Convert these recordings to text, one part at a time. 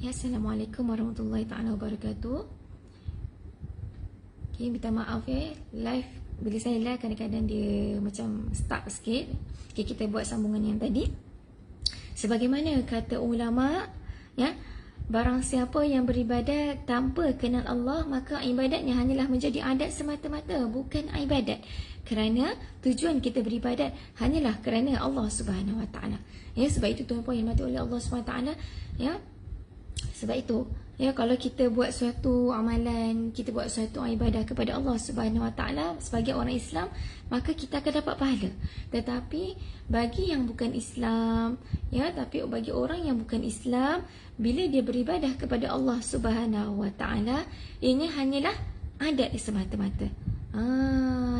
Ya, Assalamualaikum warahmatullahi taala wabarakatuh. Okay, minta maaf ya, live bila saya live kadang-kadang dia macam stuck sikit. Okay, kita buat sambungan yang tadi. Sebagaimana kata ulama, ya, barang siapa yang beribadat tanpa kenal Allah, maka ibadatnya hanyalah menjadi adat semata-mata, bukan ibadat. Kerana tujuan kita beribadat hanyalah kerana Allah Subhanahu Wa Taala. Ya, sebab itu tuan-puan yang dimati oleh Allah Subhanahu Wa Taala, ya. Sebab itu, ya, kalau kita buat suatu amalan, kita buat suatu ibadah kepada Allah Subhanahu Wa Taala sebagai orang Islam, maka kita akan dapat pahala. Tetapi bagi yang bukan Islam, ya, tapi bagi orang yang bukan Islam, bila dia beribadah kepada Allah Subhanahu Wa Taala, ini hanyalah adat semata-mata.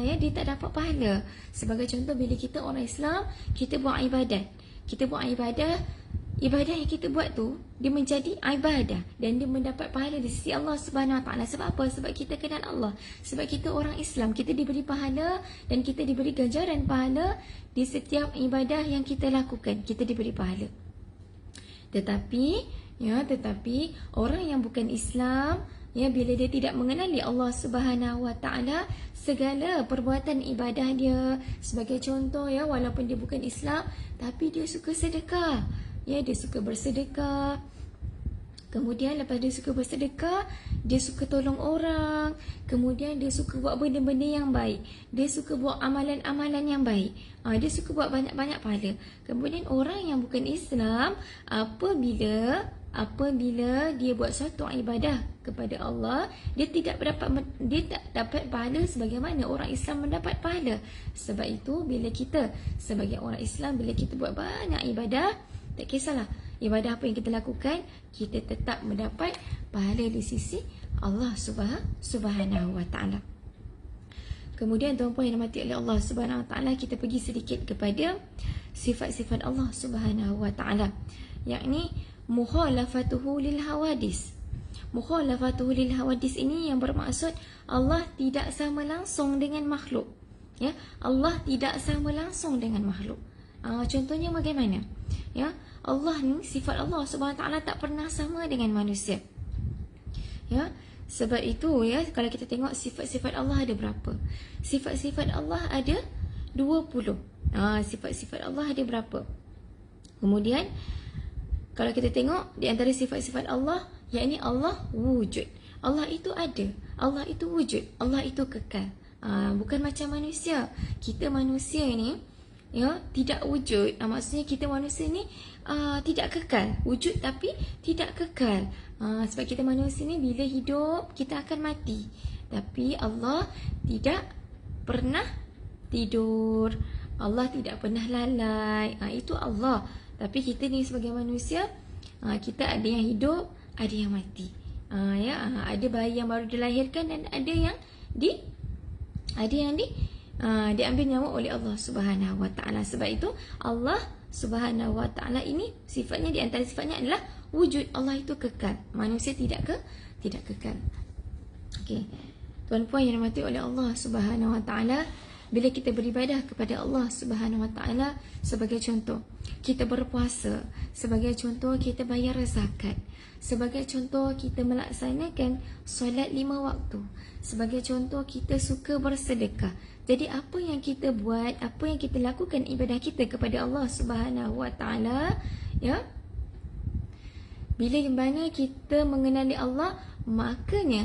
Ya, dia tak dapat pahala. Sebagai contoh, bila kita orang Islam, kita buat ibadat. Kita buat ibadah yang kita buat tu, dia menjadi ibadah dan dia mendapat pahala di sisi Allah Subhanahu Wa Taala. Sebab apa? Sebab kita kenal Allah. Sebab kita orang Islam, kita diberi pahala dan kita diberi ganjaran pahala di setiap ibadah yang kita lakukan. Kita diberi pahala. Tetapi orang yang bukan Islam, ya, bila dia tidak mengenali Allah Subhanahu Wa Taala, segala perbuatan ibadah dia, sebagai contoh, ya, walaupun dia bukan Islam, tapi dia suka sedekah. Ya, dia suka bersedekah. Kemudian lepas dia suka bersedekah, dia suka tolong orang. Kemudian dia suka buat benda-benda yang baik. Dia suka buat amalan-amalan yang baik. Dia suka buat banyak-banyak pahala. Kemudian orang yang bukan Islam, apabila dia buat suatu ibadah kepada Allah, dia tak dapat pahala sebagaimana orang Islam mendapat pahala. Sebab itu, bila kita sebagai orang Islam, bila kita buat banyak ibadah, tak kisahlah ibadah apa yang kita lakukan, kita tetap mendapat pahala di sisi Allah Subhanahu Wa Taala. Kemudian tuan-puan yang dimati oleh Allah Subhanahu Wa Taala, kita pergi sedikit kepada sifat-sifat Allah Subhanahu Wa Taala, yakni mukhalafatuhu lil hawadis. Mukhalafatuhu lil hawadis ini yang bermaksud Allah tidak sama langsung dengan makhluk. Ya, Allah tidak sama langsung dengan makhluk. Contohnya bagaimana? Ya, Allah ni, sifat Allah Subhanahu Wa Taala tak pernah sama dengan manusia. Ya, sebab itu, ya, kalau kita tengok sifat-sifat Allah ada berapa? Sifat-sifat Allah ada 20. Sifat-sifat Allah ada berapa? Kemudian kalau kita tengok di antara sifat-sifat Allah, yakni Allah wujud. Allah itu ada, Allah itu wujud, Allah itu kekal. Bukan macam manusia. Kita manusia ni, ya, tidak wujud. Maksudnya kita manusia ni tidak kekal. Wujud tapi tidak kekal. Sebab kita manusia ni bila hidup, kita akan mati. Tapi Allah tidak pernah tidur, Allah tidak pernah lalai. Itu Allah. Tapi kita ni sebagai manusia, kita ada yang hidup, ada yang mati. Ada bayi yang baru dilahirkan dan ada yang diambil nyawa oleh Allah Subhanahu Wa Taala. Sebab itu Allah Subhanahu Wa Taala ini sifatnya, di antara sifatnya adalah wujud. Allah itu kekal, manusia tidak kekal. Okey. Tuan-puan yang dirahmati oleh Allah Subhanahu Wa Taala, bila kita beribadah kepada Allah Subhanahu Wa Taala, sebagai contoh kita berpuasa, sebagai contoh kita bayar zakat, sebagai contoh kita melaksanakan solat 5 waktu, sebagai contoh kita suka bersedekah. Jadi apa yang kita buat, apa yang kita lakukan ibadah kita kepada Allah Subhanahu Wa Taala, ya, bila mana kita mengenali Allah, makanya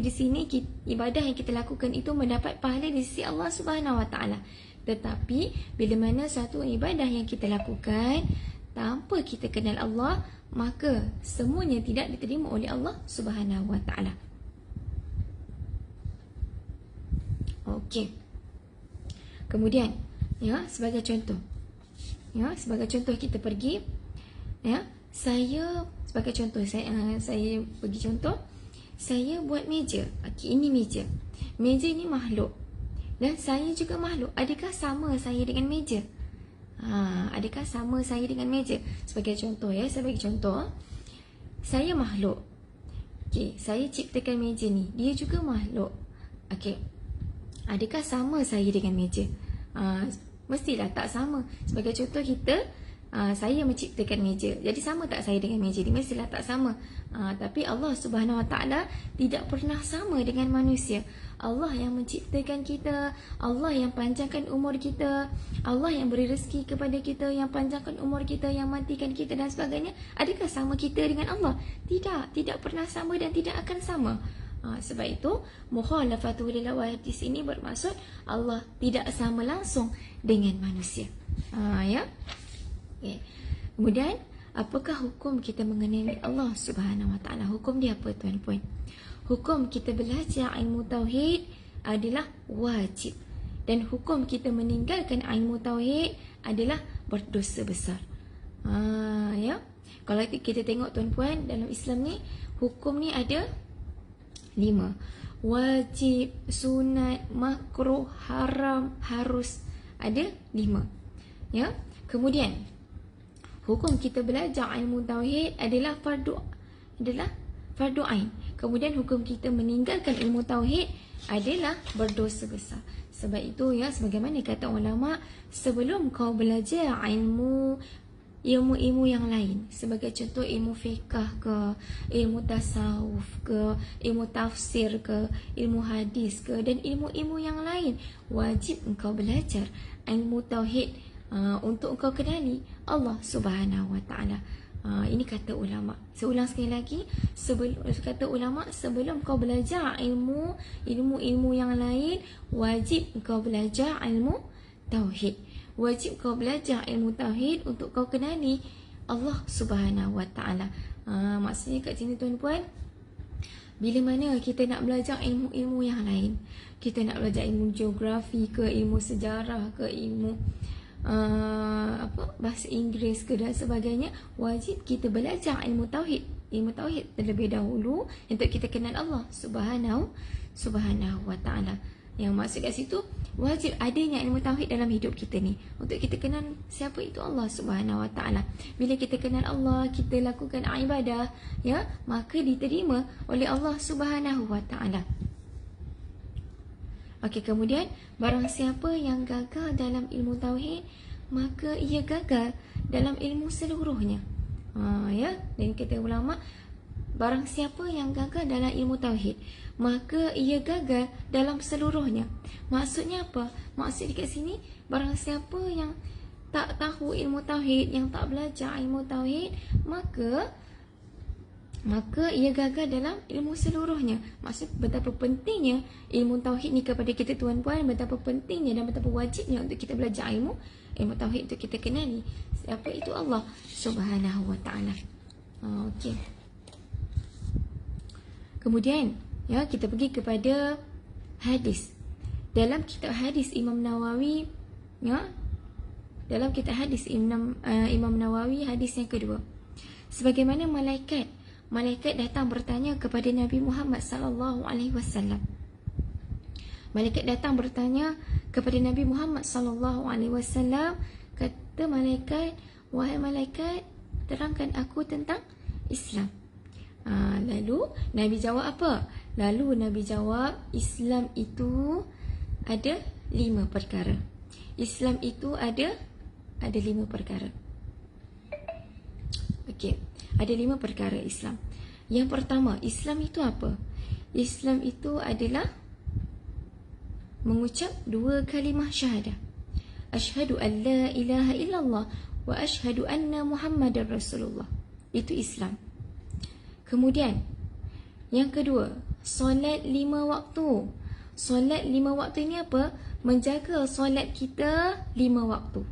di sini ibadah yang kita lakukan itu mendapat pahala di sisi Allah Subhanahu Wa Taala. Tetapi bila mana satu ibadah yang kita lakukan tanpa kita kenal Allah, maka semuanya tidak diterima oleh Allah Subhanahu Wa Taala. Okey. Kemudian, ya, sebagai contoh kita pergi, ya, saya bagi contoh, saya buat meja. Okey, ini meja. Meja ini makhluk dan saya juga makhluk. Adakah sama saya dengan meja? Adakah sama saya dengan meja? Sebagai contoh, ya, saya bagi contoh. Saya makhluk. Okey, saya ciptakan meja ni. Dia juga makhluk. Okey. Adakah sama saya dengan meja? Mestilah tak sama. Sebagai contoh, kita Saya menciptakan meja. Jadi sama tak saya dengan meja ni? Mestilah tak sama. Tapi Allah Subhanahu Wa Taala tidak pernah sama dengan manusia. Allah yang menciptakan kita, Allah yang panjangkan umur kita, Allah yang beri rezeki kepada kita, yang panjangkan umur kita, yang matikan kita dan sebagainya. Adakah sama kita dengan Allah? Tidak, tidak pernah sama dan tidak akan sama. Sebab itu mukhalafatul lil hadis ini bermaksud Allah tidak sama langsung dengan manusia. Ya. Okay. Kemudian, apakah hukum kita mengenai Allah Subhanahu Wa Taala? Hukum dia apa, tuan-puan? Hukum kita belajar ilmu tauhid adalah wajib, dan hukum kita meninggalkan ilmu tauhid adalah berdosa besar. Ya. Kalau kita tengok, tuan-puan, dalam Islam ni hukum ni ada 5. Wajib, sunat, makruh, haram, harus. Ada 5. Ya. Kemudian hukum kita belajar ilmu tauhid adalah fardu ain. Kemudian hukum kita meninggalkan ilmu tauhid adalah berdosa besar. Sebab itu, ya, sebagaimana kata ulama, sebelum kau belajar ilmu yang lain, sebagai contoh ilmu fiqh ke, ilmu tasawuf ke, ilmu tafsir ke, ilmu hadis ke, dan ilmu-ilmu yang lain, wajib engkau belajar ilmu tauhid untuk engkau kenali Allah Subhanahu Wa Taala. Ini kata ulama. Saya ulang sekali lagi, kata ulama, sebelum kau belajar ilmu yang lain, wajib engkau belajar ilmu tauhid. Wajib kau belajar ilmu tauhid untuk kau kenali Allah Subhanahu Wa Taala. Maksudnya kat sini, tuan-puan, bila mana kita nak belajar ilmu-ilmu yang lain, kita nak belajar ilmu geografi ke, ilmu sejarah ke, ilmu bahasa Inggeris ke dan sebagainya, wajib kita belajar ilmu tauhid. Ilmu tauhid terlebih dahulu untuk kita kenal Allah Subhanahu Wa Taala. Yang maksud kat situ, wajib adanya ilmu tauhid dalam hidup kita ni untuk kita kenal siapa itu Allah Subhanahu Wa Taala. Bila kita kenal Allah, kita lakukan ibadah, ya, maka diterima oleh Allah Subhanahu Wa Taala. Okey, kemudian barang siapa yang gagal dalam ilmu tauhid, maka ia gagal dalam ilmu seluruhnya. Ya, dan kata ulama, barang siapa yang gagal dalam ilmu tauhid, maka ia gagal dalam seluruhnya. Maksudnya apa? Maksud dekat sini, barang siapa yang tak tahu ilmu tauhid, yang tak belajar ilmu tauhid, maka ia gagal dalam ilmu seluruhnya. Maksud betapa pentingnya ilmu tauhid ni kepada kita, tuan-puan, betapa pentingnya dan betapa wajibnya untuk kita belajar ilmu tauhid untuk kita kenali siapa itu Allah Subhanahu Wa Taala. Okey. Kemudian, ya, kita pergi kepada hadis. Dalam kitab hadis Imam Nawawi, ya, dalam kitab hadis Imam Nawawi, hadis yang kedua, sebagaimana malaikat datang bertanya kepada Nabi Muhammad sallallahu alaihi wasallam. Malaikat datang bertanya kepada Nabi Muhammad sallallahu alaihi wasallam. Kata malaikat, "Wahai malaikat, terangkan aku tentang Islam." Lalu Nabi jawab apa? Lalu Nabi jawab, Islam itu ada 5 perkara. Islam itu ada 5 perkara. Okey, ada 5 perkara Islam. Yang pertama, Islam itu apa? Islam itu adalah mengucap 2 kalimah syahadah. Asyhadu an la ilaha illallah wa asyhadu anna Muhammadar Rasulullah. Itu Islam. Kemudian, yang kedua, solat 5 waktu. Solat 5 waktu ini apa? Menjaga solat kita 5 waktu.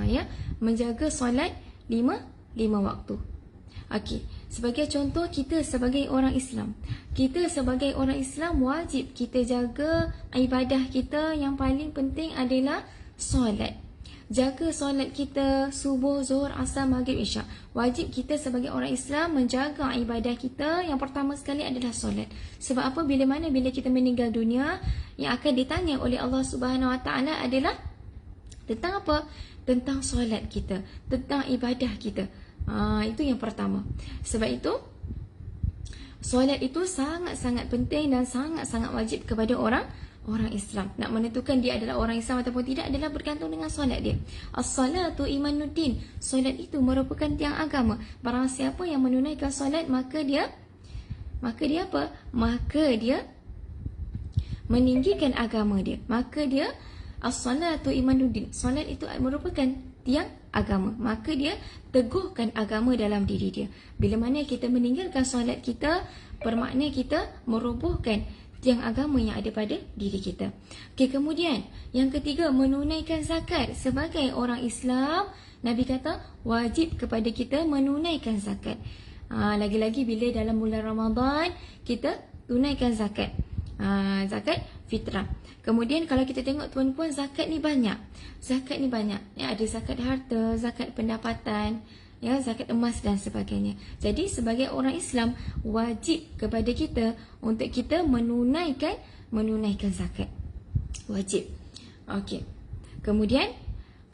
Ya, menjaga solat 5 waktu. Okey, sebagai contoh, kita sebagai orang Islam, wajib kita jaga ibadah kita. Yang paling penting adalah solat. Jaga solat kita subuh, zuhur, asar, maghrib, isyak. Wajib kita sebagai orang Islam menjaga ibadah kita. Yang pertama sekali adalah solat. Sebab apa? Bila kita meninggal dunia, yang akan ditanya oleh Allah Subhanahu Wa Taala adalah tentang apa? Tentang solat kita, tentang ibadah kita. Itu yang pertama. Sebab itu, solat itu sangat-sangat penting dan sangat-sangat wajib kepada orang orang Islam. Nak menentukan dia adalah orang Islam ataupun tidak adalah bergantung dengan solat dia. As-salatu imanuddin. Solat itu merupakan tiang agama. Barang siapa yang menunaikan solat, maka dia apa? Maka dia meninggikan agama dia. Maka dia as-salatu imanuddin. Solat itu merupakan tiang agama. Maka dia teguhkan agama dalam diri dia. Bila mana kita meninggalkan solat kita, bermakna kita merobohkan tiang agama yang ada pada diri kita. Okey, kemudian yang ketiga, menunaikan zakat. Sebagai orang Islam, Nabi kata wajib kepada kita menunaikan zakat. Lagi-lagi bila dalam bulan Ramadan kita tunaikan zakat. Zakat fitrah. Kemudian kalau kita tengok tuan-puan, zakat ni banyak. Zakat ni banyak. Ya, ada zakat harta, zakat pendapatan, ya, zakat emas dan sebagainya. Jadi sebagai orang Islam, wajib kepada kita untuk kita menunaikan zakat. Wajib. Okey. Kemudian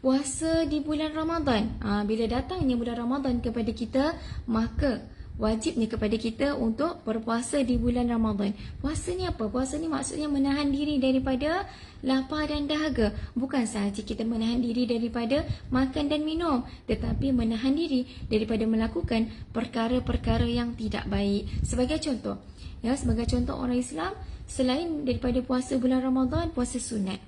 puasa di bulan Ramadan. Bila datangnya bulan Ramadan kepada kita, maka wajibnya kepada kita untuk berpuasa di bulan Ramadan. Puasa ni apa? Puasa ni maksudnya menahan diri daripada lapar dan dahaga. Bukan sahaja kita menahan diri daripada makan dan minum, tetapi menahan diri daripada melakukan perkara-perkara yang tidak baik. Sebagai contoh, ya, sebagai contoh orang Islam, selain daripada puasa bulan Ramadan, puasa sunat.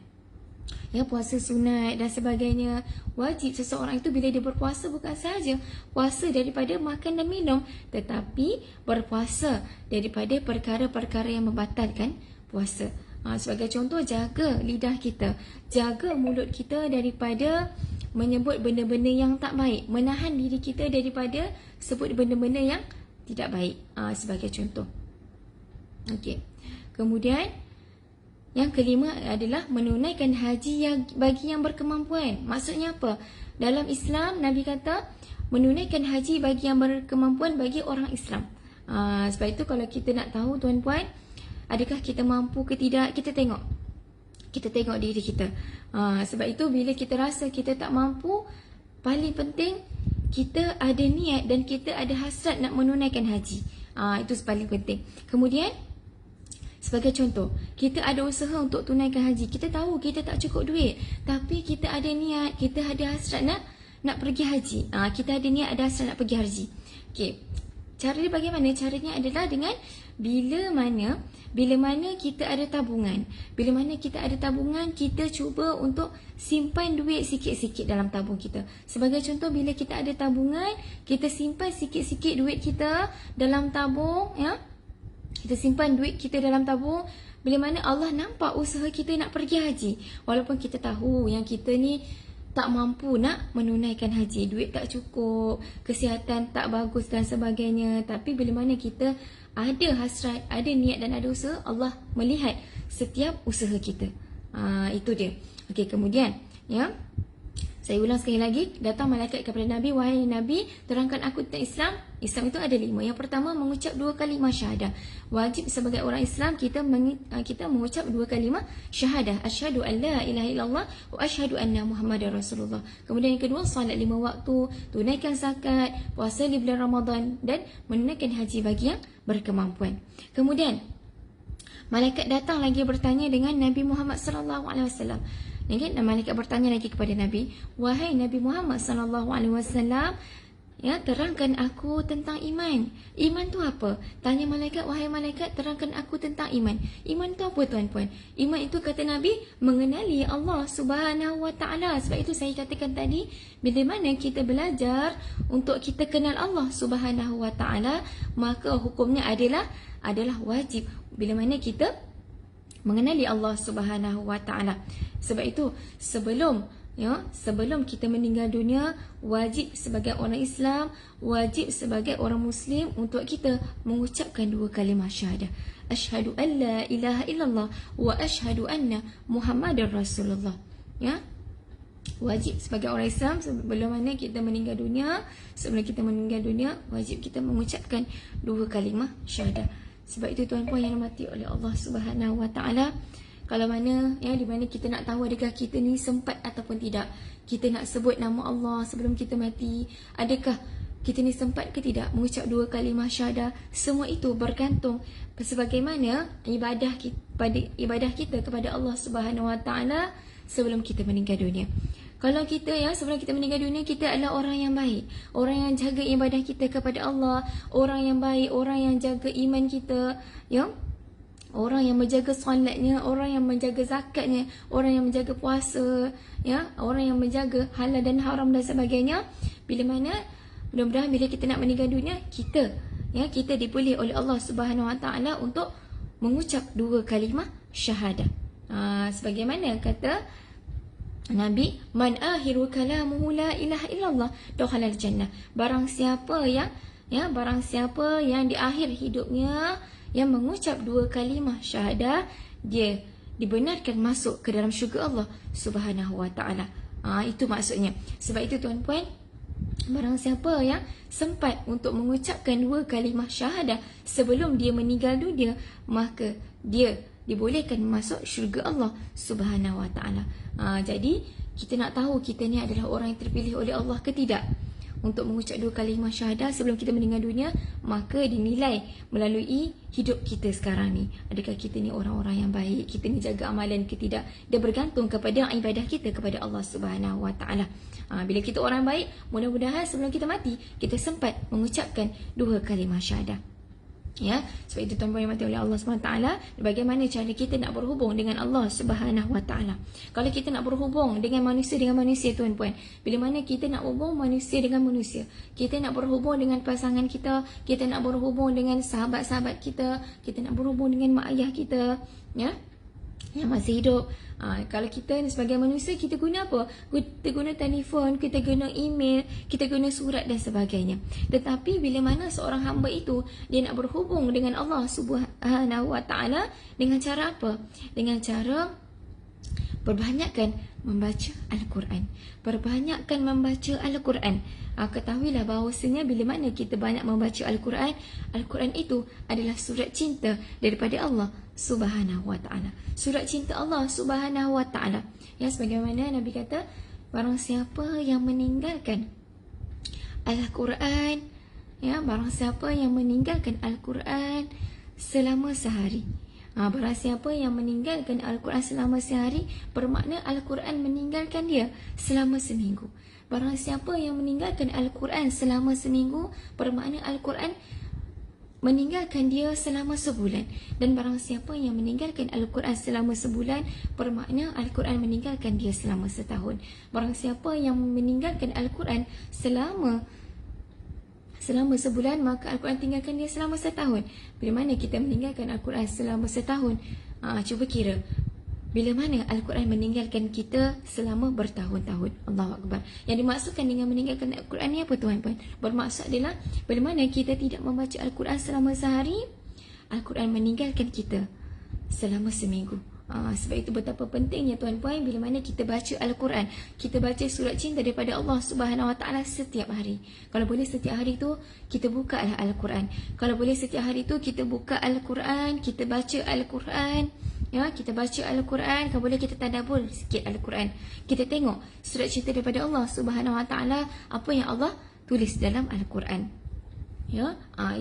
Ya, puasa sunat dan sebagainya. Wajib seseorang itu bila dia berpuasa bukan sahaja puasa daripada makan dan minum, tetapi berpuasa daripada perkara-perkara yang membatalkan puasa. Sebagai contoh, jaga lidah kita, jaga mulut kita daripada menyebut benda-benda yang tak baik, menahan diri kita daripada sebut benda-benda yang tidak baik. Sebagai contoh. Okey. Kemudian yang kelima adalah menunaikan haji yang bagi yang berkemampuan. Maksudnya apa? Dalam Islam, Nabi kata menunaikan haji bagi yang berkemampuan bagi orang Islam. Sebab itu kalau kita nak tahu tuan-puan, adakah kita mampu ke tidak, kita tengok diri kita. Sebab itu bila kita rasa kita tak mampu, paling penting kita ada niat dan kita ada hasrat nak menunaikan haji. Itu paling penting. Kemudian sebagai contoh, kita ada usaha untuk tunaikan haji. Kita tahu kita tak cukup duit, tapi kita ada niat, kita ada hasrat nak pergi haji. Kita ada niat, ada hasrat nak pergi haji. Okey. Cara dia bagaimana? Caranya adalah dengan bila mana kita ada tabungan. Bila mana kita ada tabungan, kita cuba untuk simpan duit sikit-sikit dalam tabung kita. Sebagai contoh, bila kita ada tabungan, kita simpan sikit-sikit duit kita dalam tabung, ya. Kita simpan duit kita dalam tabung. Bila mana Allah nampak usaha kita nak pergi haji, walaupun kita tahu yang kita ni tak mampu nak menunaikan haji, duit tak cukup, kesihatan tak bagus dan sebagainya, tapi bila mana kita ada hasrat, ada niat dan ada usaha, Allah melihat setiap usaha kita. Itu dia. Okey, kemudian, ya, saya ulang sekali lagi, datang malaikat kepada Nabi, wahai Nabi, terangkan aku tentang Islam. Islam itu ada 5. Yang pertama, mengucap 2 kalimah syahadah. Wajib sebagai orang Islam kita mengucap 2 kalimah syahadah. Asyhadu an la ilaha illallah wa asyhadu anna Muhammadar Rasulullah. Kemudian yang kedua, salat 5 waktu, tunaikan zakat, puasa di bulan Ramadan dan menunaikan haji bagi yang berkemampuan. Kemudian malaikat datang lagi bertanya dengan Nabi Muhammad sallallahu alaihi wasallam. Dan malaikat bertanya lagi kepada Nabi, wahai Nabi Muhammad sallallahu alaihi wasallam, ya, terangkan aku tentang iman. Iman tu apa? Tanya malaikat, wahai malaikat, terangkan aku tentang iman. Iman tu apa, tuan-puan? Iman itu, kata Nabi, mengenali Allah Subhanahu wa taala. Sebab itu saya katakan tadi, bila mana kita belajar untuk kita kenal Allah Subhanahu wa taala, maka hukumnya adalah wajib bila mana kita mengenali Allah Subhanahu wa taala. Sebab itu sebelum kita meninggal dunia, wajib sebagai orang Islam, wajib sebagai orang Muslim untuk kita mengucapkan 2 kalimah syahadah. Asyhadu an la ilaha illallah wa asyhadu anna Muhammadar Rasulullah. Ya. Wajib sebagai orang Islam sebelum mana kita meninggal dunia, wajib kita mengucapkan 2 kalimah syahadah. Sebab itu tuan-puan yang dirahmati oleh Allah Subhanahu wa taala, kalau mana, ya, di mana kita nak tahu adakah kita ni sempat ataupun tidak, kita nak sebut nama Allah sebelum kita mati, adakah kita ni sempat ke tidak mengucap 2 kalimah syahadah. Semua itu bergantung sebagaimana ibadah kita kepada Allah Subhanahu Wa Taala sebelum kita meninggal dunia. Kalau kita sebelum kita meninggal dunia, kita adalah orang yang baik, orang yang jaga ibadah kita kepada Allah, orang yang baik, orang yang jaga iman kita, orang yang menjaga solatnya, orang yang menjaga zakatnya, orang yang menjaga puasa, orang yang menjaga halal dan haram dan sebagainya. Bila mana mudah-mudahan bila kita nak meninggal dunia, kita dipilih oleh Allah Subhanahu Wa Taala untuk mengucap 2 kalimah syahadah. Sebagaimana kata Nabi, man akhiru kalamuhu la ilaha illallah dakhalal jannah. Barang siapa yang di akhir hidupnya yang mengucap 2 kalimah syahadah, dia dibenarkan masuk ke dalam syurga Allah Subhanahu Wa Taala. Itu maksudnya. Sebab itu tuan-puan, barang siapa yang sempat untuk mengucapkan 2 kalimah syahadah sebelum dia meninggal dunia, maka dia dibolehkan masuk syurga Allah Subhanahu Wa Taala. Jadi kita nak tahu kita ni adalah orang yang terpilih oleh Allah ke tidak untuk mengucap 2 kalimah syahadah sebelum kita meninggal dunia, maka dinilai melalui hidup kita sekarang ni. Adakah kita ni orang-orang yang baik, kita ni jaga amalan ke tidak? Dia bergantung kepada ibadah kita kepada Allah Subhanahu Wa Taala. Bila kita orang baik, mudah-mudahan sebelum kita mati kita sempat mengucapkan 2 kalimah syahadah. Sebab itu tuan-tuan yang mati oleh Allah SWT, bagaimana cara kita nak berhubung dengan Allah Subhanahu Wa Taala. Kalau kita nak berhubung dengan manusia tuan-puan, bila mana kita nak hubung manusia dengan manusia, kita nak berhubung dengan pasangan kita, kita nak berhubung dengan sahabat-sahabat kita, kita nak berhubung dengan mak ayah kita yang masih hidup. Kalau kita sebagai manusia, kita guna apa? Kita guna telefon, kita guna email, kita guna surat dan sebagainya. Tetapi bila mana seorang hamba itu dia nak berhubung dengan Allah Subhanahu Wa Taala, dengan cara apa? Dengan cara perbanyakkan membaca Al-Quran. Perbanyakkan membaca Al-Quran. Ketahuilah bahawasanya bila mana kita banyak membaca Al-Quran, Al-Quran itu adalah surat cinta daripada Allah Subhanahu Wa Taala. Surat cinta Allah Subhanahu Wa Taala. Sebagaimana Nabi kata, barang siapa yang meninggalkan Al-Quran, barang siapa yang meninggalkan Al-Quran selama sehari, barang siapa yang meninggalkan Al-Quran selama sehari, bermakna Al-Quran meninggalkan dia selama seminggu. Barang siapa yang meninggalkan Al-Quran selama seminggu, bermakna Al-Quran meninggalkan dia selama sebulan. Dan barang siapa yang meninggalkan Al-Quran selama sebulan, bermakna Al-Quran meninggalkan dia selama setahun. Barang siapa yang meninggalkan Al-Quran selama sebulan, maka Al-Quran tinggalkan dia selama setahun. Bila mana kita meninggalkan Al-Quran selama setahun, cuba kira bila mana Al-Quran meninggalkan kita selama bertahun-tahun. Allahu Akbar. Yang dimaksudkan dengan meninggalkan Al-Quran ni apa tuan-tuan? Bermaksud adalah bila mana kita tidak membaca Al-Quran selama sehari, Al-Quran meninggalkan kita selama seminggu. Sebab itu betapa pentingnya tuan-puan bila mana kita baca Al-Quran, kita baca surat cinta daripada Allah Subhanahu Wa Taala setiap hari. Kalau boleh setiap hari tu kita buka Al-Quran. Kalau boleh setiap hari tu kita buka Al-Quran, kita baca Al-Quran. Kita baca Al-Quran. Kalau boleh kita tadabbur sikit Al-Quran. Kita tengok surat cinta daripada Allah Subhanahu Wa Taala, apa yang Allah tulis dalam Al-Quran.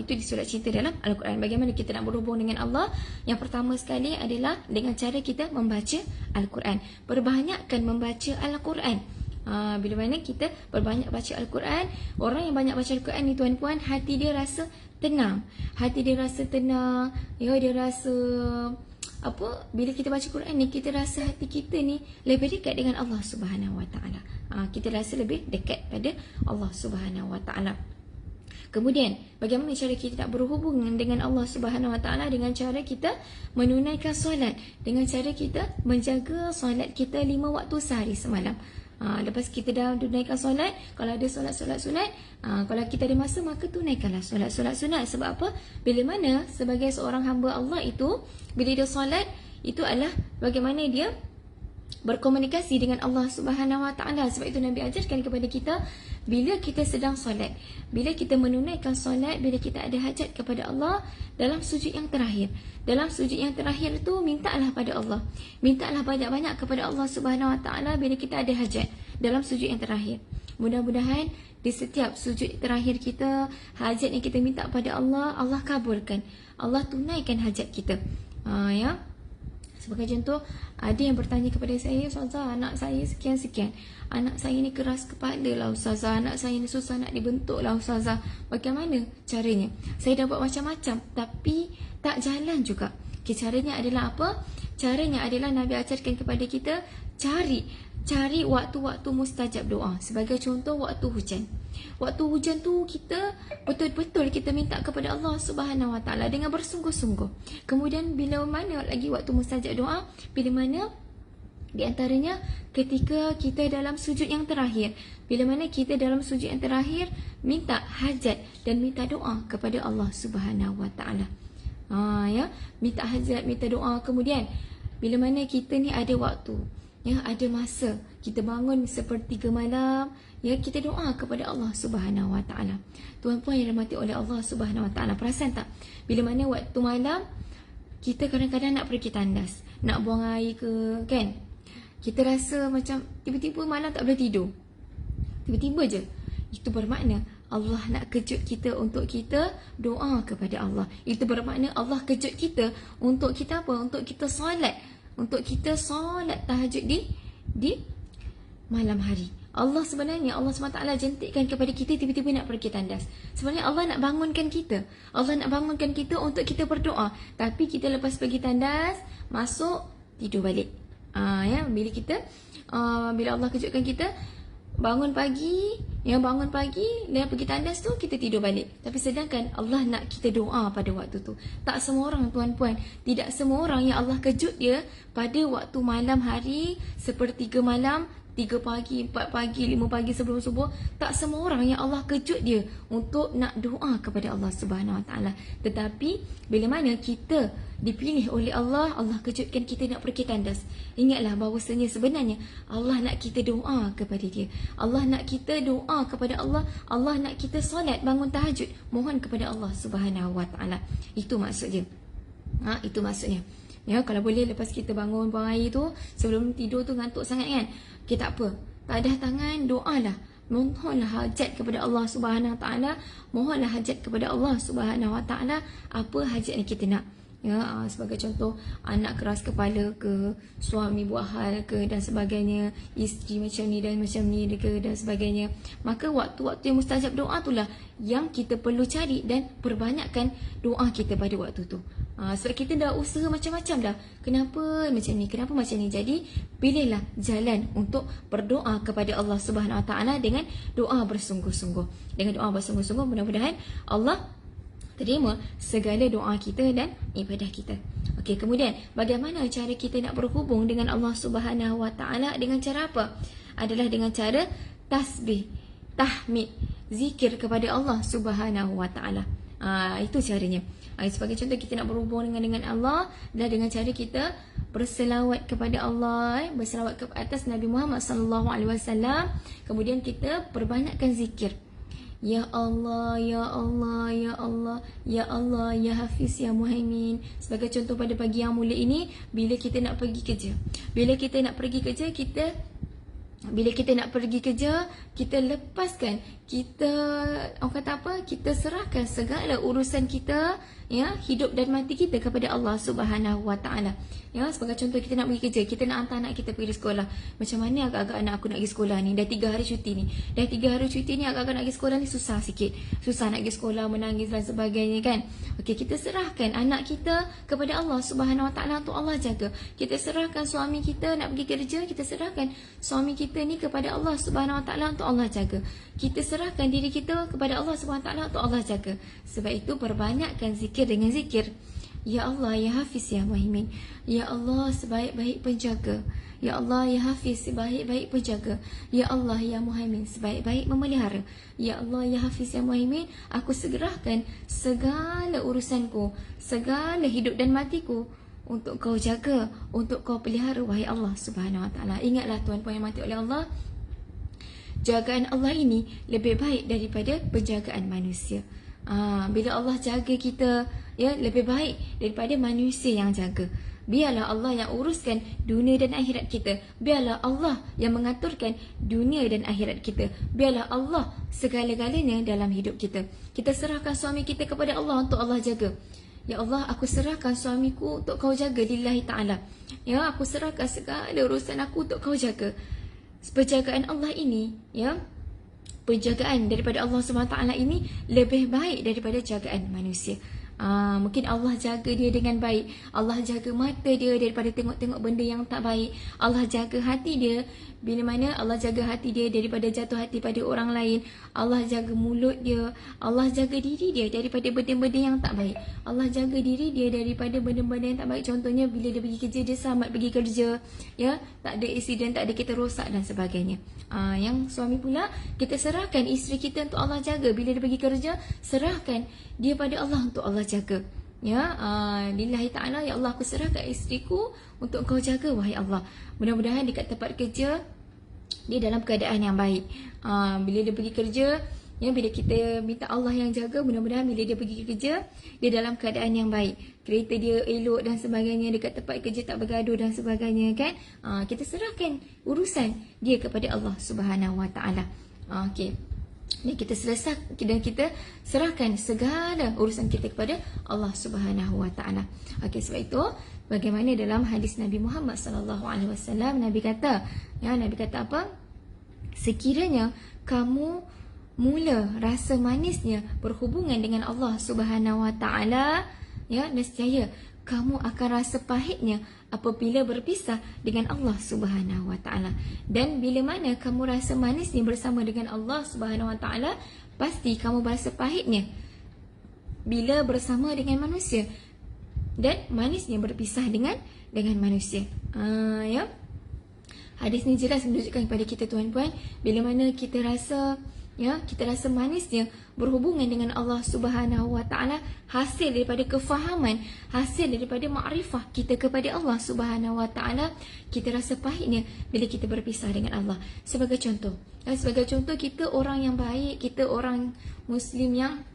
Itu di surat cinta dalam Al-Quran. Bagaimana kita nak berhubung dengan Allah? Yang pertama sekali adalah dengan cara kita membaca Al-Quran. Perbanyakkan membaca Al-Quran. Bila mana kita berbanyak baca Al-Quran, orang yang banyak baca Al-Quran ni tuan-puan, hati dia rasa tenang. Hati dia rasa tenang. Dia rasa bila kita baca Quran ni, kita rasa hati kita ni lebih dekat dengan Allah Subhanahu Wa Taala. Kita rasa lebih dekat pada Allah Subhanahu Wa Taala. Kemudian, bagaimana cara kita nak berhubungan dengan Allah Subhanahu Wa Taala? Dengan cara kita menunaikan solat, dengan cara kita menjaga solat kita 5 waktu sehari semalam. Lepas kita dah tunaikan solat, kalau ada solat-solat sunat, kalau kita ada masa, maka tunaikanlah solat-solat sunat. Sebab apa? Bila mana sebagai seorang hamba Allah itu, bila dia solat, itu adalah bagaimana dia berkomunikasi dengan Allah Subhanahu Wa Taala. Sebab itu Nabi ajarkan kepada kita, bila kita sedang solat, bila kita menunaikan solat, bila kita ada hajat kepada Allah, dalam sujud yang terakhir, dalam sujud yang terakhir tu mintalah pada Allah, mintalah banyak-banyak kepada Allah Subhanahu Wa Taala bila kita ada hajat dalam sujud yang terakhir. Mudah-mudahan di setiap sujud terakhir kita, hajat yang kita minta pada Allah, Allah kabulkan, Allah tunaikan hajat kita. Ya. Sebagai contoh, ada yang bertanya kepada saya, Ustazah, anak saya sekian-sekian, anak saya ni keras kepala lah Ustazah, anak saya ni susah nak dibentuk lah Ustazah, bagaimana caranya? Saya dah buat macam-macam tapi tak jalan juga. Caranya adalah apa? Caranya adalah Nabi ajarkan kepada kita, cari waktu-waktu mustajab doa. Sebagai contoh, waktu hujan. Waktu hujan tu kita betul-betul kita minta kepada Allah Subhanahu Wa Taala dengan bersungguh-sungguh. Kemudian bila mana lagi waktu mustajab doa? Bila mana? Di antaranya ketika kita dalam sujud yang terakhir. Bila mana kita dalam sujud yang terakhir minta hajat dan minta doa kepada Allah Subhanahu Wa Taala. Ya, minta hajat, minta doa. Kemudian bila mana kita ni ada waktu, ya, ada masa, kita bangun sepertiga malam, ya, kita doa kepada Allah Subhanahu Wa Taala. Tuan-puan yang dirahmati oleh Allah Subhanahu Wa Taala, perasan tak? Bila mana waktu malam kita kadang-kadang nak pergi tandas, nak buang air ke, kan? Kita rasa macam tiba-tiba malam tak boleh tidur. Tiba-tiba je. Itu bermakna Allah nak kejut kita untuk kita doa kepada Allah. Itu bermakna Allah kejut kita untuk kita apa? Untuk kita solat. Untuk kita solat tahajud di malam hari. Allah sebenarnya, Allah SWT jentikkan kepada kita tiba-tiba nak pergi tandas. Sebenarnya Allah nak bangunkan kita. Allah nak bangunkan kita untuk kita berdoa. Tapi kita lepas pergi tandas, masuk, tidur balik. Ya, bila Allah kejutkan kita, bangun pagi, dan pergi tandas tu, kita tidur balik. Tapi sedangkan Allah nak kita doa pada waktu tu. Tak semua orang, tuan-puan, tidak semua orang yang Allah kejut dia pada waktu malam hari, sepertiga malam, 3 pagi, 4 pagi, 5 pagi sebelum subuh. Tak semua orang yang Allah kejut dia untuk nak doa kepada Allah Subhanahu Wa Taala. Tetapi bila mana kita dipilih oleh Allah, Allah kejutkan kita nak pergi tandas, ingatlah bahawasanya sebenarnya Allah nak kita doa kepada dia. Allah nak kita doa kepada Allah. Allah nak kita solat, bangun tahajud, mohon kepada Allah Subhanahu Wa Taala. Itu maksudnya. Itu maksudnya. Ya, kalau boleh lepas kita bangun buang air tu, sebelum tidur tu ngantuk sangat kan, kita apa? Tadah tangan, doalah. Mohonlah hajat kepada Allah Subhanahu Wa Taala. Mohonlah hajat kepada Allah Subhanahu Wa Taala. Apa hajat yang kita nak. Ya, sebagai contoh, anak keras kepala ke, suami buat hal ke dan sebagainya, isteri macam ni dan ke dan sebagainya. Maka waktu-waktu yang mustajab doa itulah yang kita perlu cari dan perbanyakkan doa kita pada waktu tu. Sebab kita dah usaha macam-macam dah. Kenapa macam ni? Kenapa macam ni? Jadi pilihlah jalan untuk berdoa kepada Allah Subhanahu Wa Taala dengan doa bersungguh-sungguh. Dengan doa bersungguh-sungguh, mudah-mudahan Allah terima segala doa kita dan ibadah kita. Okey, kemudian bagaimana cara kita nak berhubung dengan Allah Subhanahu Wa Taala? Dengan cara apa? Adalah dengan cara tasbih, tahmid, zikir kepada Allah Subhanahu Wa Taala. Itu caranya. Sebagai contoh, kita nak berhubung dengan Allah adalah dengan cara kita berselawat kepada Allah, berselawat ke atas Nabi Muhammad sallallahu alaihi wasallam. Kemudian kita perbanyakkan zikir. Ya Allah, Ya Allah, Ya Allah, Ya Allah, Ya Hafiz, Ya Muhaimin. Sebagai contoh pada pagi yang mulia ini, bila kita nak pergi kerja, kita lepaskan, orang kata apa, kita serahkan segala urusan kita, ya, hidup dan mati kita kepada Allah Subhanahu Wa Taala. Ya, sebagai contoh, kita nak pergi kerja, kita nak hantar anak kita pergi sekolah. Macam mana agak-agak anak aku nak pergi sekolah ni? Dah 3 hari cuti ni. Agak-agak nak pergi sekolah ni susah sikit. Susah nak pergi sekolah, menangis dan sebagainya kan. Okey, kita serahkan anak kita kepada Allah Subhanahu Wa Taala untuk Allah jaga. Kita serahkan suami kita nak pergi kerja, kita serahkan suami kita ni kepada Allah Subhanahu Wa Taala untuk Allah jaga. Kita serahkan diri kita kepada Allah Subhanahu Wa Taala untuk Allah jaga. Sebab itu perbanyakkan zikir dengan zikir. Ya Allah, Ya Hafiz, Ya Muhaimin. Ya Allah, sebaik-baik penjaga. Ya Allah, Ya Hafiz, sebaik-baik penjaga. Ya Allah, Ya Muhaimin, sebaik-baik memelihara. Ya Allah, Ya Hafiz, Ya Muhaimin, aku segerakan segala urusanku, segala hidup dan matiku untuk kau jaga, untuk kau pelihara, wahai Allah Subhanahu Wa Taala. Ingatlah tuan-puan yang mati oleh Allah, jagaan Allah ini lebih baik daripada penjagaan manusia. Bila Allah jaga kita, ya, lebih baik daripada manusia yang jaga. biarlah Allah yang uruskan dunia dan akhirat kita. Biarlah Allah yang mengaturkan dunia dan akhirat kita. Biarlah Allah segala-galanya dalam hidup kita. Kita serahkan suami kita kepada Allah untuk Allah jaga. Ya Allah, aku serahkan suamiku untuk kau jaga lillahi ta'ala. Ya, aku serahkan segala urusan aku untuk kau jaga. Penjagaan Allah ini, ya, penjagaan daripada Allah SWT ini lebih baik daripada jagaan manusia. Mungkin Allah jaga dia dengan baik. Allah jaga mata dia daripada tengok-tengok benda yang tak baik. Allah jaga hati dia. Bila mana Allah jaga hati dia daripada jatuh hati pada orang lain. Allah jaga mulut dia. Allah jaga diri dia daripada benda-benda yang tak baik. Allah jaga diri dia daripada benda-benda yang tak baik. Contohnya bila dia pergi kerja, dia selamat pergi kerja, ya, tak ada insiden, tak ada kita rosak dan sebagainya. Yang suami pula, kita serahkan isteri kita untuk Allah jaga. Bila dia pergi kerja, serahkan dia pada Allah untuk Allah jaga. Ya, lillahi ta'ala, ya Allah, aku serahkan isteriku untuk kau jaga, wahai Allah. Mudah-mudahan dekat tempat kerja dia dalam keadaan yang baik. Bila dia pergi kerja, ya, bila kita minta Allah yang jaga, mudah-mudahan bila dia pergi kerja, dia dalam keadaan yang baik. Kereta dia elok dan sebagainya, dekat tempat kerja tak bergaduh dan sebagainya, kan? Kita serahkan urusan dia kepada Allah Subhanahu Wa Taala. Okey. Dan kita serahkan segala urusan kita kepada Allah Subhanahu Wa Taala. Okey, sebab itu bagaimana dalam hadis Nabi Muhammad sallallahu alaihi wasallam, Nabi kata, ya, Nabi kata apa? Sekiranya kamu mula rasa manisnya berhubungan dengan Allah Subhanahu Wa Taala, ya, nescaya kamu akan rasa pahitnya apabila berpisah dengan Allah Subhanahu Wa Taala. Dan bila mana kamu rasa manisnya bersama dengan Allah Subhanahu Wa Taala, pasti kamu rasa pahitnya bila bersama dengan manusia, dan manisnya berpisah dengan manusia. Ya. Hadis ni jelas menunjukkan kepada kita, tuan-puan, bila mana kita rasa, ya, kita rasa manisnya berhubungan dengan Allah Subhanahu Wa Taala, hasil daripada kefahaman, hasil daripada makrifah kita kepada Allah Subhanahu Wa Taala. Kita rasa pahitnya bila kita berpisah dengan Allah. Sebagai contoh, kita orang yang baik, kita orang Muslim yang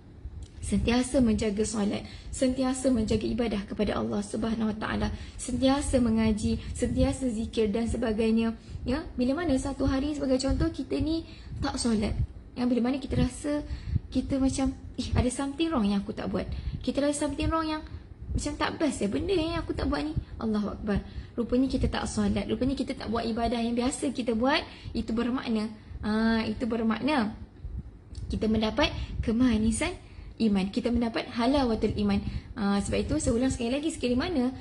sentiasa menjaga solat, sentiasa menjaga ibadah kepada Allah Subhanahu Wa Taala, sentiasa mengaji, sentiasa zikir dan sebagainya. Ya, bila mana satu hari sebagai contoh kita ni tak solat, yang bila mana kita rasa kita macam ada something wrong yang aku tak buat. Kita rasa something wrong yang macam tak best benda yang aku tak buat ni. Allahu Akbar. Rupanya kita tak solat, rupanya kita tak buat ibadah yang biasa kita buat. Itu bermakna kita mendapat kemanisan iman, kita mendapat halawatul iman. Sebab itu saya ulang sekali lagi, sekiranya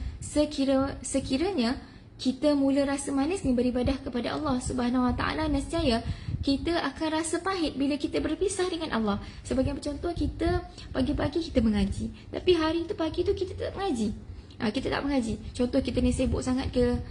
kita mula rasa manis ni beribadah kepada Allah Subhanahu Wa Taala, nescaya kita akan rasa pahit bila kita berpisah dengan Allah. Sebagai contoh, kita pagi-pagi kita mengaji, tapi hari tu pagi tu kita tak mengaji. Kita tak mengaji. Contoh kita ni sibuk sangat ke,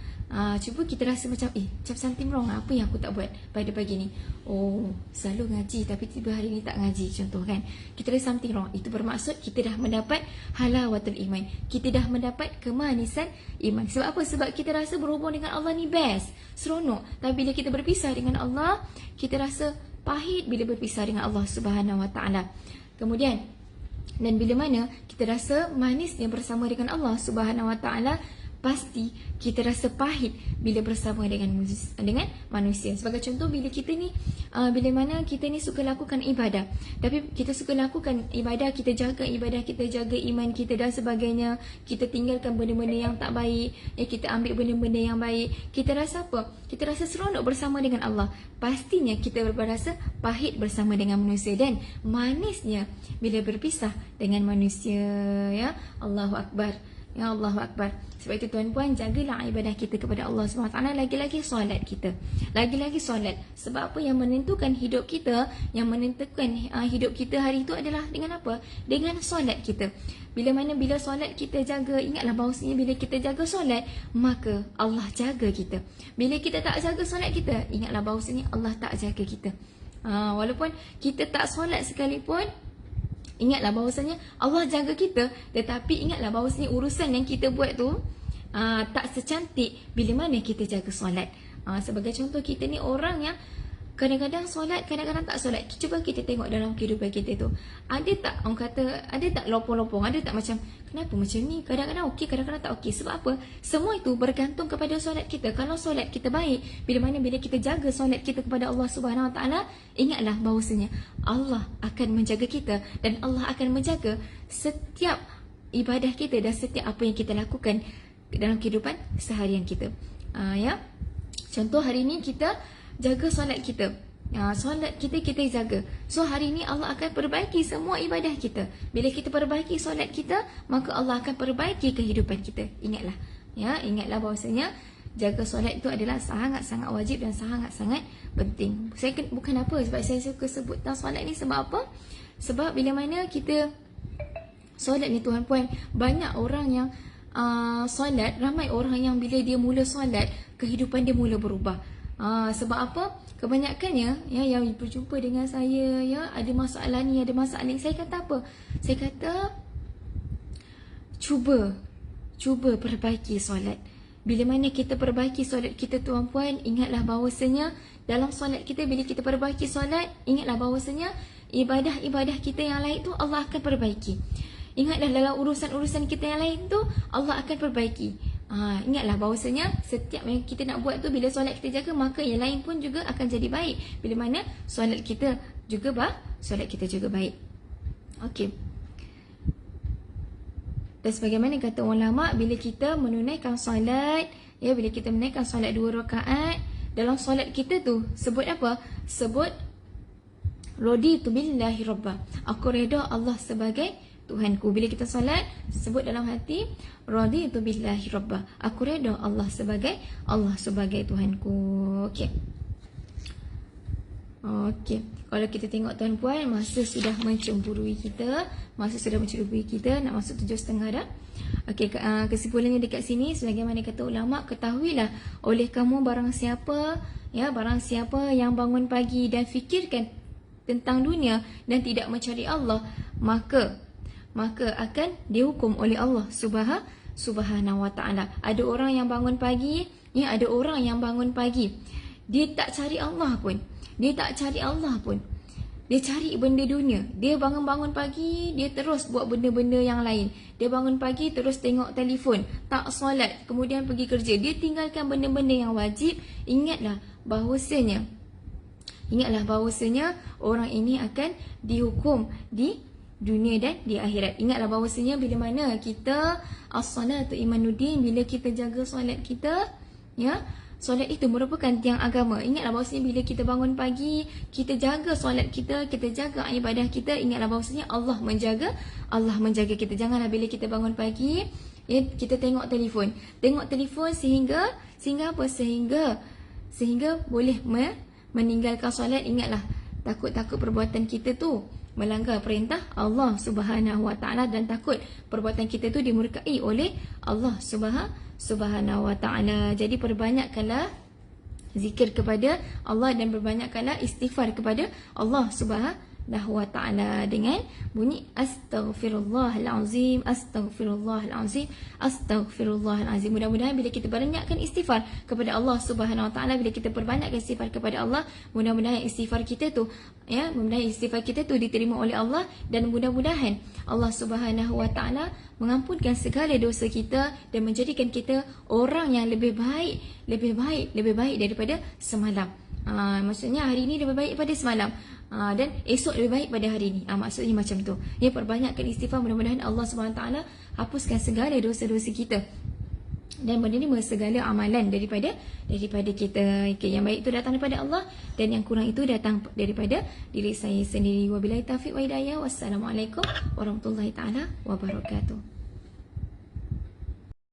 cuba kita rasa macam macam something wrong, apa yang aku tak buat pada pagi ni. Oh, selalu ngaji tapi tiba hari ni tak ngaji, contoh kan. Kita rasa something wrong. Itu bermaksud kita dah mendapat halawatul iman, kita dah mendapat kemanisan iman. Sebab apa? Sebab kita rasa berhubung dengan Allah ni best, seronok. Tapi bila kita berpisah dengan Allah, kita rasa pahit bila berpisah dengan Allah Subhanahu Wa Taala. Kemudian, dan bila mana kita rasa manisnya bersama dengan Allah Subhanahu Wa Taala, pasti kita rasa pahit bila bersama dengan manusia. Sebagai contoh, bila kita ni bila mana kita ni suka lakukan ibadah, tapi kita suka lakukan ibadah, kita jaga ibadah, kita jaga iman kita dan sebagainya, kita tinggalkan benda-benda yang tak baik, kita ambil benda-benda yang baik, kita rasa apa? Kita rasa seronok bersama dengan Allah. Pastinya kita berasa pahit bersama dengan manusia, dan manisnya bila berpisah dengan manusia. Ya, Allahu Akbar. Ya, Allahu Akbar. Sebab itu tuan-puan, jagalah ibadah kita kepada Allah SWT. Lagi-lagi solat kita, lagi-lagi solat. Sebab apa? Yang menentukan hidup kita, yang menentukan hidup kita hari itu adalah dengan apa? Dengan solat kita. Bila solat kita jaga, ingatlah bahawasanya bila kita jaga solat, maka Allah jaga kita. Bila kita tak jaga solat kita, ingatlah bahawasanya Allah tak jaga kita. Walaupun kita tak solat sekalipun, ingatlah bahawasanya Allah jaga kita. Tetapi ingatlah bahawasanya urusan yang kita buat tu tak secantik bila mana kita jaga solat. Sebagai contoh, kita ni orang yang Kadang-kadang solat, kadang-kadang tak solat. Cuba kita tengok dalam kehidupan kita tu. Ada tak orang kata, ada tak lopong-lopong? Ada tak macam, kenapa macam ni? Kadang-kadang okey, kadang-kadang tak okey. Sebab apa? Semua itu bergantung kepada solat kita. Kalau solat kita baik, bila kita jaga solat kita kepada Allah Subhanahu Wa Taala, ingatlah bahawasanya Allah akan menjaga kita dan Allah akan menjaga setiap ibadah kita dan setiap apa yang kita lakukan dalam kehidupan seharian kita. Ya. Contoh hari ni kita jaga solat kita. Solat kita jaga. So hari ni Allah akan perbaiki semua ibadah kita. Bila kita perbaiki solat kita, maka Allah akan perbaiki kehidupan kita. Ingatlah. Ya, ingatlah bahawasanya jaga solat itu adalah sangat-sangat wajib dan sangat-sangat penting. Saya bukan apa sebab saya suka sebut tentang solat ni, sebab apa? Sebab bila mana kita solat ni tuan puan, banyak orang yang solat, ramai orang yang bila dia mula solat, kehidupan dia mula berubah. Sebab apa? Kebanyakannya ya, yang berjumpa dengan saya, ya, ada masalah ni, ada masalah ni, saya kata apa? Saya kata cuba perbaiki solat. Bila mana kita perbaiki solat kita tuan puan, ingatlah bahawasanya dalam solat kita, bila kita perbaiki solat, ingatlah bahawasanya ibadah-ibadah kita yang lain tu Allah akan perbaiki. Ingatlah dalam urusan-urusan kita yang lain tu Allah akan perbaiki. Ingatlah bahawasanya setiap yang kita nak buat tu, bila solat kita jaga, maka yang lain pun juga akan jadi baik. Bila mana solat kita juga baik. Okey. Dan sebagaimana kata ulama, bila kita menunaikan solat, ya, bila kita menunaikan solat 2 rakaat, dalam solat kita tu sebut apa? Sebut raditu billahi rabba. Aku redha Allah sebagai Tuhanku. Bila kita solat, sebut dalam hati, raditu billahi rabba. Aku redha Allah sebagai Tuhanku. Okey. Kalau kita tengok tuan puan, masa sudah mencemburui kita, nak masuk 7.30 dah. Okey, kesimpulannya dekat sini, sebagaimana kata ulama, ketahuilah oleh kamu barang siapa yang bangun pagi dan fikirkan tentang dunia dan tidak mencari Allah, maka akan dihukum oleh Allah Subhanahu Wa Taala. Ada orang yang bangun pagi, dia tak cari Allah pun. Dia cari benda dunia. Dia bangun pagi, dia terus buat benda-benda yang lain. Dia bangun pagi terus tengok telefon, tak solat, kemudian pergi kerja. Dia tinggalkan benda-benda yang wajib. Ingatlah bahawasanya orang ini akan dihukum di dunia dan di akhirat. Ingatlah bahawasanya bila mana kita as-salatu imanuddin, bila kita jaga solat kita, ya, solat itu merupakan tiang agama. Ingatlah bahawasanya bila kita bangun pagi, kita jaga solat kita jaga ibadah kita, ingatlah bahawasanya Allah menjaga kita. Janganlah bila kita bangun pagi, ya, kita tengok telefon sehingga apa? Sehingga boleh meninggalkan solat. Ingatlah, takut perbuatan kita tu melanggar perintah Allah Subhanahu Wa Taala, dan takut perbuatan kita tu dimurkai oleh Allah Subhanahu Wa Taala. Jadi perbanyakkanlah zikir kepada Allah dan perbanyakkanlah istighfar kepada Allah Subhanahu Wa Taala dengan bunyi astaghfirullahalazim, astaghfirullahalazim, astaghfirullahalazim. Mudah-mudahan bila kita banyakkan istighfar kepada Allah Subhanahu Wa Taala, bila kita perbanyakkan istighfar kepada Allah, mudah-mudahan istighfar kita tu diterima oleh Allah, dan mudah-mudahan Allah Subhanahu Wa Taala mengampunkan segala dosa kita dan menjadikan kita orang yang lebih baik daripada semalam. Maksudnya hari ini lebih baik pada semalam, dan esok lebih baik pada hari ini. Maksudnya macam tu. Ya, perbanyakkan istighfar, mudah-mudahan Allah SWT hapuskan segala dosa-dosa kita dan menerima segala amalan daripada kita. Okay, yang baik itu datang daripada Allah dan yang kurang itu datang daripada diri saya sendiri. Wabillahi taufiq wa hidayah. Wassalamualaikum warahmatullahi taala wabarakatuh.